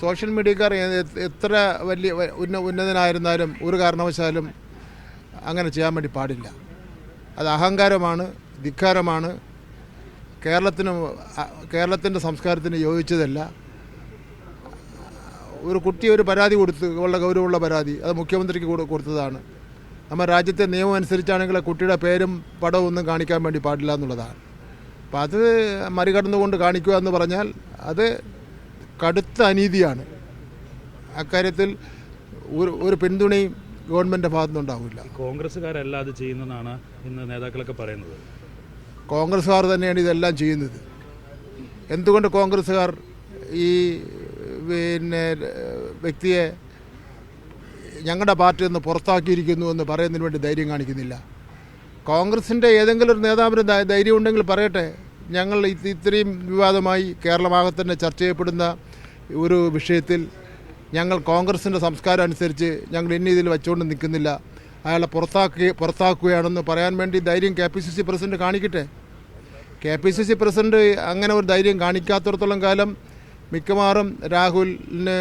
Social മീഡിയക്കാർ എത്ര വലിയ ഉന്നതനായിരുന്നാലും ഒരു കാരണവശാലും അങ്ങനെ ചെയ്യാൻ വേണ്ടി പാടില്ല. അത് അഹങ്കാരമാണ്, ധിക്കാരമാണ്, കേരളത്തിൻ്റെ സംസ്കാരത്തിന് യോജിച്ചതല്ല. ഒരു കുട്ടി ഒരു പരാതി കൊടുത്ത്, വളരെ ഗൗരവമുള്ള പരാതി, അത് മുഖ്യമന്ത്രിക്ക് കൊടുത്തതാണ്. നമ്മുടെ രാജ്യത്തെ നിയമം അനുസരിച്ചാണെങ്കിൽ കുട്ടിയുടെ പേരും പടവും ഒന്നും കാണിക്കാൻ വേണ്ടി പാടില്ല എന്നുള്ളതാണ്. അപ്പം അത് മറികടന്നുകൊണ്ട് കാണിക്കുക എന്ന് പറഞ്ഞാൽ അത് കടുത്ത അനീതിയാണ്. അക്കാര്യത്തിൽ ഒരു പിന്തുണയും ഗവൺമെൻറ് ഭാഗത്തുനിന്നുണ്ടാവില്ല. കോൺഗ്രസ്സുകാരല്ല അത് ചെയ്യുന്നതെന്നാണ് ഇന്ന് നേതാക്കളൊക്കെ പറയുന്നത്. കോൺഗ്രസ്സുകാർ തന്നെയാണ് ഇതെല്ലാം ചെയ്യുന്നത്. എന്തുകൊണ്ട് കോൺഗ്രസ്സുകാർ ഈ വ്യക്തിയെ ഞങ്ങളുടെ പാർട്ടിയിൽ നിന്ന് പുറത്താക്കിയിരിക്കുന്നു എന്ന് പറയുന്നതിന് വേണ്ടി ധൈര്യം കാണിക്കുന്നില്ല? കോൺഗ്രസിൻ്റെ ഏതെങ്കിലും ഒരു നേതാവിന് ധൈര്യം ഉണ്ടെങ്കിൽ പറയട്ടെ. ഞങ്ങൾ ഇത്രയും വിവാദമായി കേരളമാകെ തന്നെ ചർച്ച ചെയ്യപ്പെടുന്ന ഒരു വിഷയത്തിൽ ഞങ്ങൾ കോൺഗ്രസിൻ്റെ സംസ്കാരം അനുസരിച്ച് ഞങ്ങൾ ഇന്ന ഇതിൽ വെച്ചുകൊണ്ട് നിൽക്കുന്നില്ല, അയാളെ പുറത്താക്കുകയാണെന്ന് പറയാൻ വേണ്ടി ധൈര്യം KPCC പ്രസിഡന്റ് കാണിക്കട്ടെ. KPCC പ്രസിഡന്റ് അങ്ങനെ ഒരു ധൈര്യം കാണിക്കാത്തിടത്തോളം കാലം മിക്കവാറും രാഹുലിന്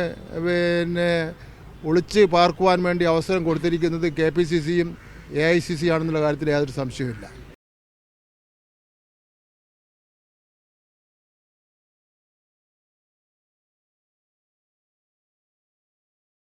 ഒളിച്ച് പാർക്കുവാൻ വേണ്ടി അവസരം കൊടുത്തിരിക്കുന്നത് KPCCയും AICC ആണെന്നുള്ള കാര്യത്തിൽ യാതൊരു സംശയവുമില്ല.